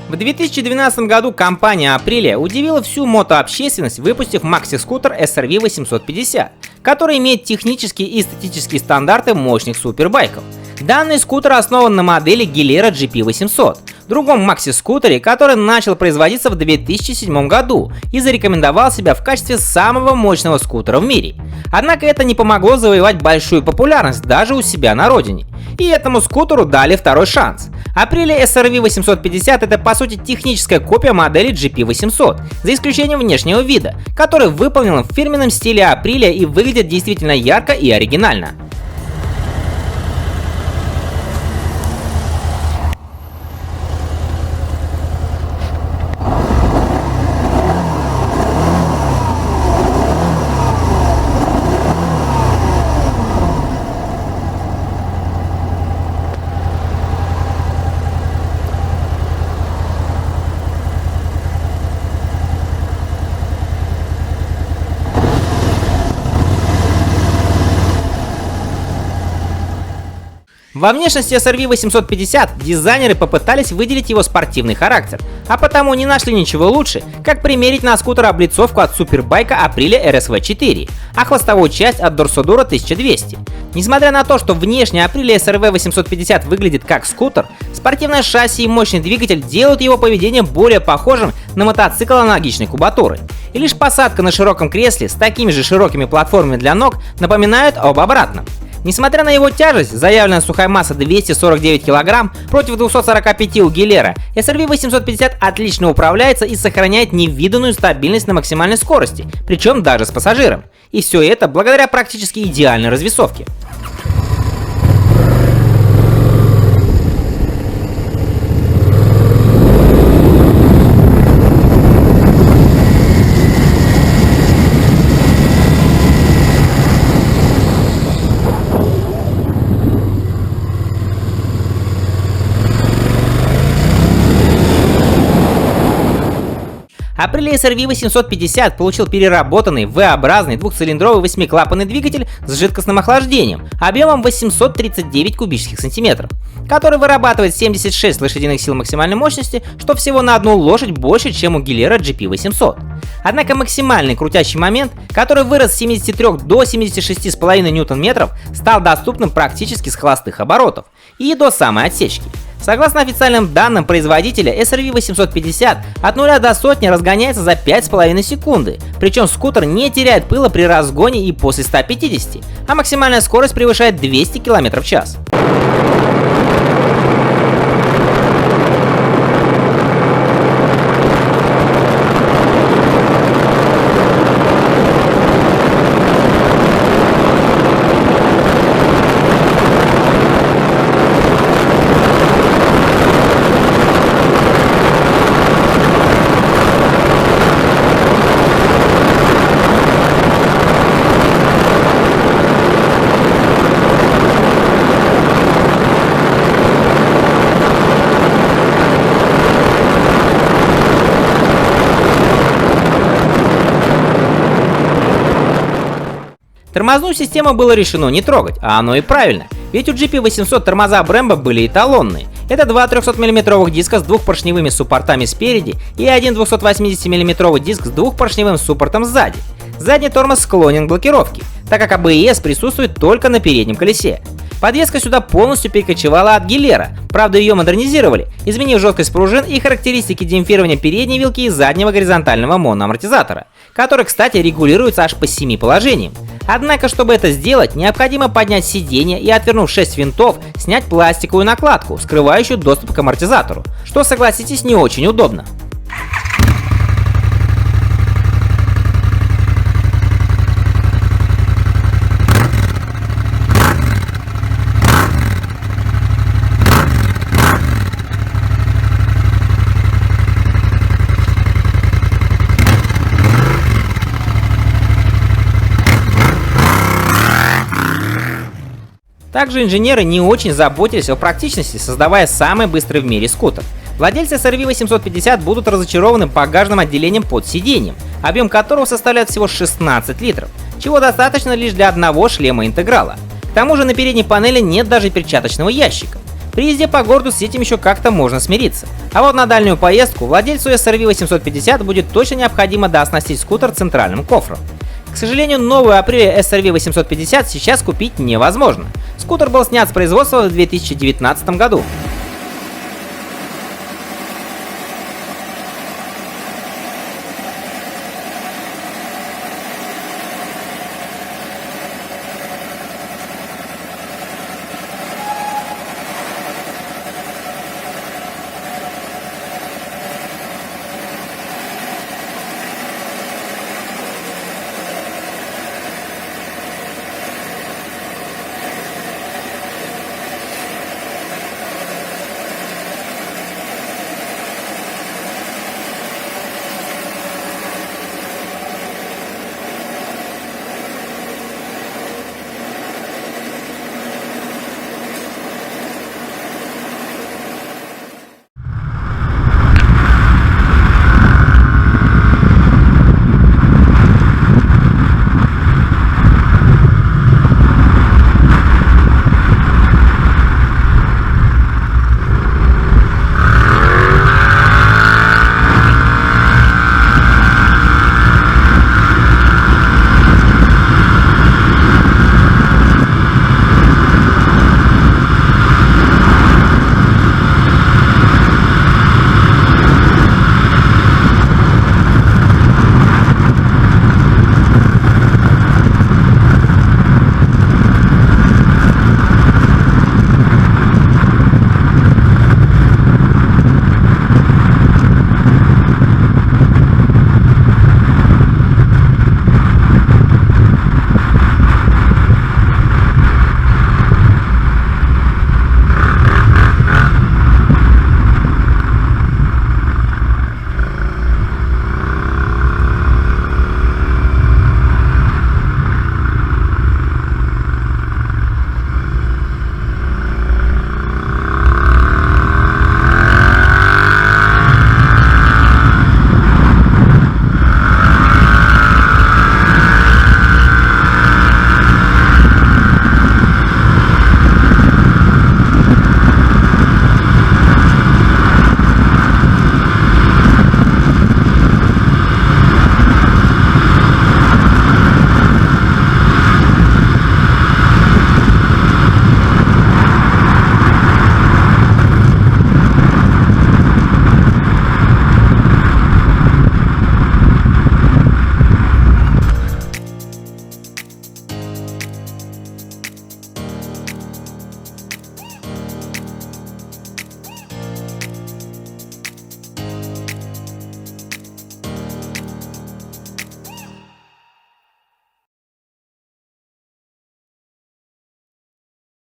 В 2012 году компания Aprilia удивила всю мотообщественность, выпустив макси-скутер SRV 850, который имеет технические и эстетические стандарты мощных супербайков. Данный скутер основан на модели Gilera GP800, другом макси-скутере, который начал производиться в 2007 году и зарекомендовал себя в качестве самого мощного скутера в мире. Однако это не помогло завоевать большую популярность даже у себя на родине. И этому скутеру дали второй шанс. Aprilia SRV 850 это по сути техническая копия модели GP800, за исключением внешнего вида, который выполнен в фирменном стиле Aprilia и выглядит действительно ярко и оригинально. Во внешности SRV 850 дизайнеры попытались выделить его спортивный характер, а потому не нашли ничего лучше, как примерить на скутер облицовку от супербайка Aprilia RSV 4, а хвостовую часть от Dorsoduro 1200. Несмотря на то, что внешне Aprilia SRV 850 выглядит как скутер, спортивное шасси и мощный двигатель делают его поведение более похожим на мотоцикл аналогичной кубатуры. И лишь посадка на широком кресле с такими же широкими платформами для ног напоминают об обратном. Несмотря на его тяжесть, заявленная сухая масса 249 кг против 245 у Gilera, SRV 850 отлично управляется и сохраняет невиданную стабильность на максимальной скорости, причем даже с пассажиром. И все это благодаря практически идеальной развесовке. Aprilia SRV 850 получил переработанный V-образный двухцилиндровый восьмиклапанный двигатель с жидкостным охлаждением объемом 839 кубических сантиметров, который вырабатывает 76 лошадиных сил максимальной мощности, что всего на одну лошадь больше, чем у Gilera GP800. Однако максимальный крутящий момент, который вырос с 73 до 76,5 ньютон-метров, стал доступным практически с холостых оборотов и до самой отсечки. Согласно официальным данным производителя, SRV 850 от 0 до сотни разгоняется за 5,5 секунды, причем скутер не теряет пыла при разгоне и после 150, а максимальная скорость превышает 200 км в час. Тормозную систему было решено не трогать, а оно и правильно, ведь у GP800 тормоза Brembo были эталонные. Это два 300 мм диска с двухпоршневыми суппортами спереди и один 280 мм диск с двухпоршневым суппортом сзади. Задний тормоз склонен к блокировке, так как ABS присутствует только на переднем колесе. Подвеска сюда полностью перекочевала от Gilera, правда ее модернизировали, изменив жесткость пружин и характеристики демпфирования передней вилки и заднего горизонтального моноамортизатора, который, кстати, регулируется аж по 7 положениям. Однако, чтобы это сделать, необходимо поднять сиденье и, отвернув 6 винтов, снять пластиковую накладку, скрывающую доступ к амортизатору, что, согласитесь, не очень удобно. Также инженеры не очень заботились о практичности, создавая самый быстрый в мире скутер. Владельцы SRV 850 будут разочарованы багажным отделением под сиденьем, объем которого составляет всего 16 литров, чего достаточно лишь для одного шлема интеграла. К тому же на передней панели нет даже перчаточного ящика. При езде по городу с этим еще как-то можно смириться. А вот на дальнюю поездку владельцу SR-V 850 будет точно необходимо дооснастить скутер центральным кофром. К сожалению, новую Aprilia SR-V 850 сейчас купить невозможно. Скутер был снят с производства в 2019 году.